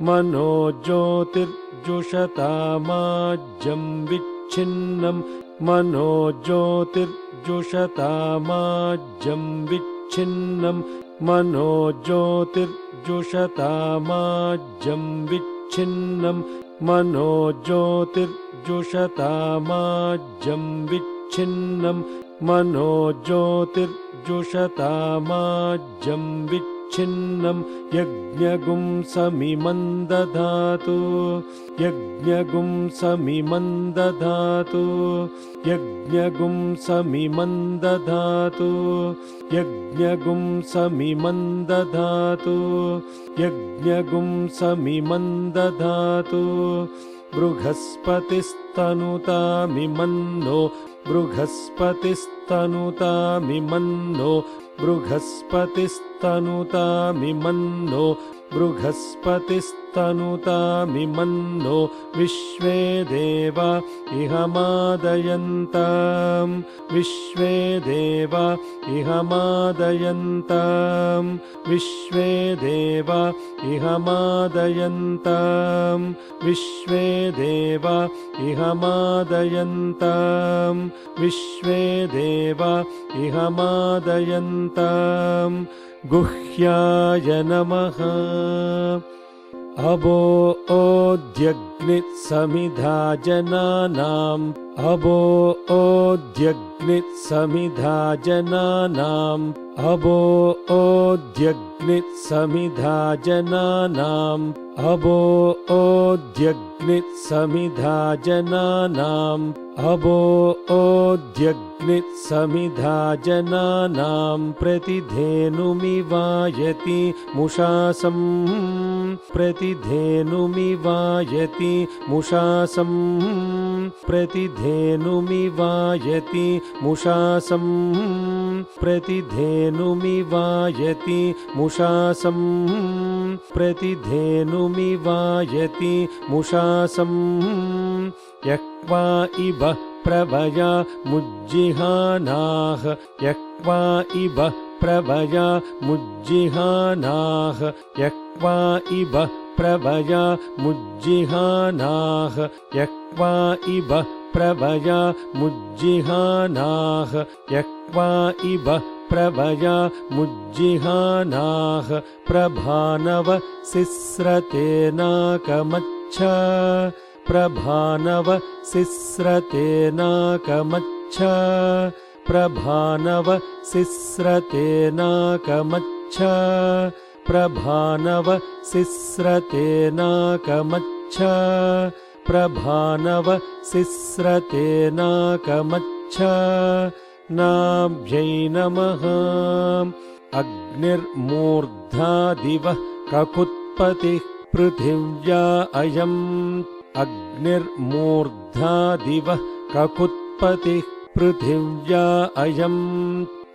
मनो ज्योतिर्जुषतामाज्यं विच्छिन्नं मनो ज्योतिर्जुषतामाज्यं विच्छिन्नं मनो ज्योतिर्जुषतामाज्यं विच्छिन्नं मनो ज्योतिर्जुषतामाज्यं विच्छिन्नं मनो ज्योतिर्जुषतामाज्यं विच्छिन्नं यज्ञगुं समिमं दधातु यज्ञगुं समिमं दधातु यज्ञगुं समिमं दधातु यज्ञगुं समिमं दधातु यज्ञगुं समिमं दधातु बृहस्पतिस्तनुतामिमन्नो बृहस्पतिस्तनुतामिमन्नो बृहस्पतिस्तनुतामिमन्नो बृहस्पतिस्तनुतामिमन्नो विश्वे देवा इहमादयन्तां विश्वे देवा इहमादयन्तां विश्वे देवा इहमादयन्तां विश्वे देवा इहमादयन्तां विश्वे देवा इहमादयन्तां गुह्याय नमः अभो ओद्यग्नित्समिधा जनानाम् अभो ओद्यग्नित्समिधा जनानाम् अभो ओद्यग्नित्समिधा जनानाम् अभो ओद्यग्नित्समिधा जनानाम् अभो ओद्यग्नित्समिधा जनानाम् प्रतिधेनुमिवायति मुषासम् प्रतिधेनुमिवायति मुषासम् प्रतिधेनुमिवायति मुषासम् प्रतिधेनुमिवायति मुषासम् प्रतिधेनुमिवायति मुषासम् यक्वा इव प्रभया मुज्जिहानाः यक्वा इव प्रभया मुज्जिहानाः यक्वा इव प्रभया मुज्जिहानाः यक्वा इव प्रभया मुज्जिहानाः यक्वा इव प्रभया मुज्जिहानाः प्रभानव सिस्रतेनाकमच्छ प्रभानव सिस्रतेनाकमच्छ प्रभानव सिस्रतेनाकमच्छ प्रभानव सिस्रतेनाकमच्छ प्रभानव सिस्रतेनाकमच्छ नाभ्यै नमः अग्निर्मूर्धा दिवः ककुत्पतिः पृथिव्या अयम् अग्निर्मूर्धा दिवः ककुत्पतिः पृथिव्या अयम्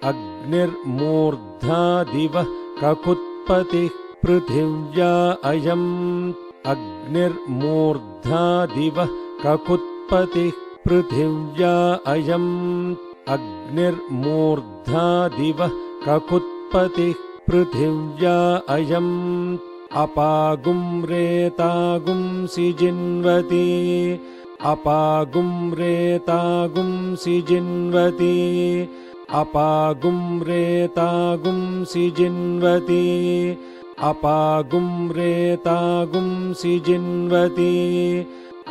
अग्निर्मूर्धा दिवः ककुत्पतिः पृथिव्या अयम् अग्निर्मूर्धा दिवः ककुत्पतिः पृथिव्या अयम् अग्निर्मूर्धा दिवः ककुत्पतिः पृथिव्या अयम् अपागुं रेतागुंसि जिन्वति अपागुं रेतागुंसि जिन्वति अपागुं रेतागुंसि जिन्वति अपागुं रेतागुंसि जिन्वति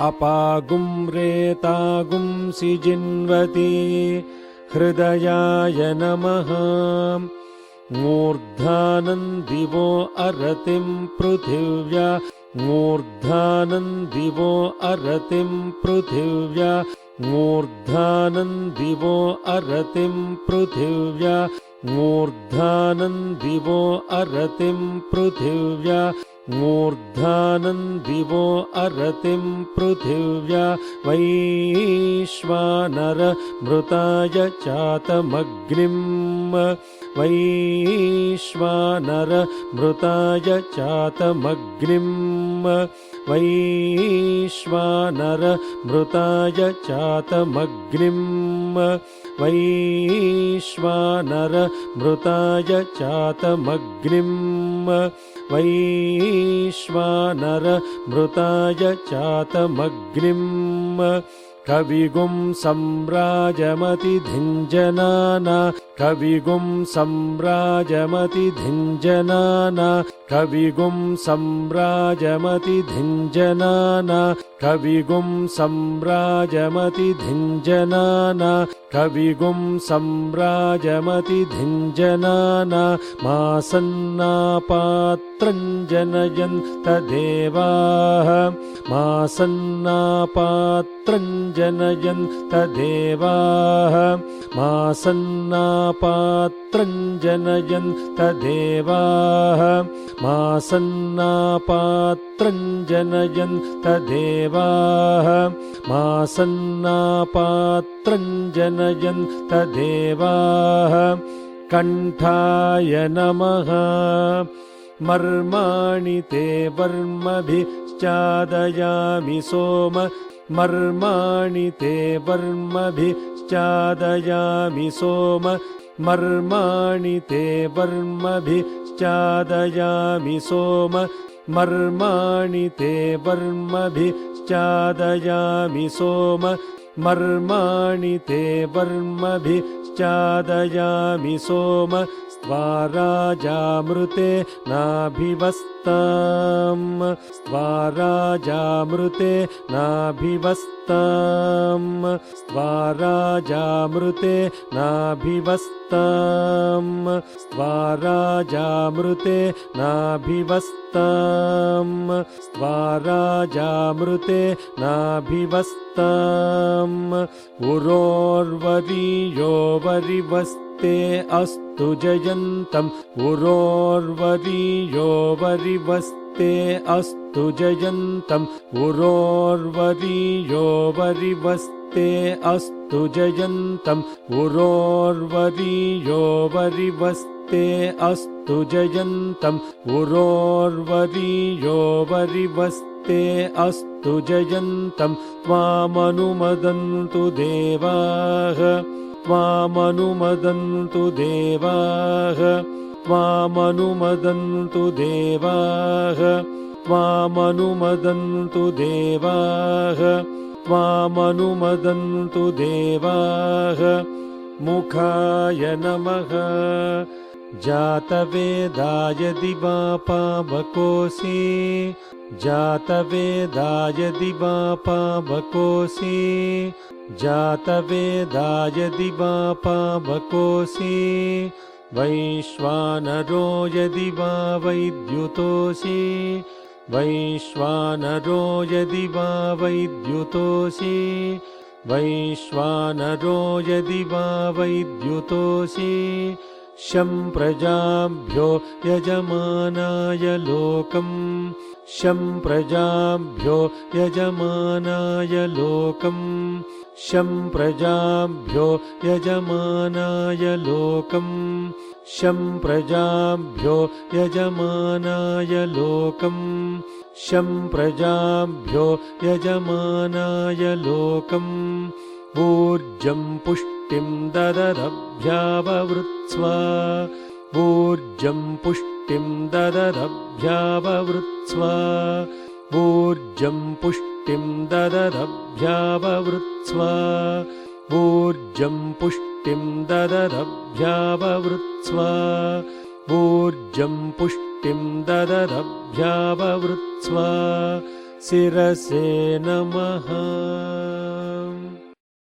अपागुं रेतागुंसि जिन्वति हृदयाय नमः मूर्धानं दिवो अरतिं पृथिव्या मूर्धानं दिवो अरतिं पृथिव्या मूर्धानं दिवो अरतिं पृथिव्या मूर्धानं दिवो अरतिं पृथिव्या मूर्धानं दिवो अरतिं पृथिव्या वैश्वानर मृताय चातमग्निम् वैश्वानर मृताय चातमग्निम् वैश्वानर मृताय चातमग्निम् वैश्वानर मृताय चातमग्निम् वैश्वानर मृताय चातमग्निम् कविगुं सम्राजमतिधिञ्जनाना कविगुं सम्राजमतिधिञ्जनाना कविगुं सम्राजमतिधिञ्जनाना कविगुं सम्राजमतिधिञ्जनाना कविगुं सम्राजमतिधिञ्जनाना मासन्नापात्रं जनयन्तदेवाः मासन्नापात्रं जनयन्तदेवाः मासन्नापात्रं जनयन्तदेवाः मासन्नापात्रं जनयन्तदेवाः मासन्नापात्रं जनयन्तदेवाः कण्ठाय नमः मर्माणि ते वर्मभिश्चादयामि सोम मर्माणि ते वर्मभिश्चादयामि सोम मर्माणि ते वर्मभिश्चादयामि सोम मर्माणि ते वर्मभिश्चादयामि सोम मर्माणि ते वर्मभिश्चादयामि सोम स्वाराजामृते नाभिवस्ताम् स्वाराजामृते नाभिवस्ताम् स्वाराजामृते नाभिवस्ताम् स्वाराजामृते नाभिवस्ताम् स्वाराजामृते नाभिवस्ताम् उरोर्वरीयो वरिवस्ते अस्तु जयन्तम् उरोर्वरीयो वरिवस्ते अस्तु जयन्तम् उरोर्वरीयो वरिवस्ते अस्तु जयन्तम् उरोर्वरीयो वरिवस्ते अस्तु जयन्तम् उरोर्वरीयो वरिवस्ते अस्तु जयन्तम् त्वामनुमदन्तु देवाः त्वामनुमदन्तु देवाः त्वामनुमदन्तु देवाः त्वामनुमदन्तु देवाः त्वामनुमदन्तु देवाः मुखाय नमः जातवेदाय दिवापावकोऽसि जातवेदाय दिवापावकोऽसि जातवेदाय दिवापावकोऽसि वैश्वानरो यदि वा वैद्युतोऽसि वैश्वानरो यदि वा वैद्युतोऽसि वैश्वानरो यदि वा वैद्युतोऽसि शं प्रजाभ्यो यजमानाय लोकम् शं प्रजाभ्यो यजमानाय लोकम् शं प्रजाभ्यो यजमानाय लोकम् शं प्रजाभ्यो यजमानाय लोकम् शं प्रजाभ्यो यजमानाय लोकम् ऊर्जं पुष्टिं दददभ्याववृत्स्व ऊर्जं पुष्टिं दददभ्याववृत्स्व ऊर्जं पुष्टिं दददभ्याववृत्स्व ऊर्जं पुष्टिं दददभ्याववृत्स्व ऊर्जं पुष्टिं दददभ्याववृत्स्व शिरसे नमः।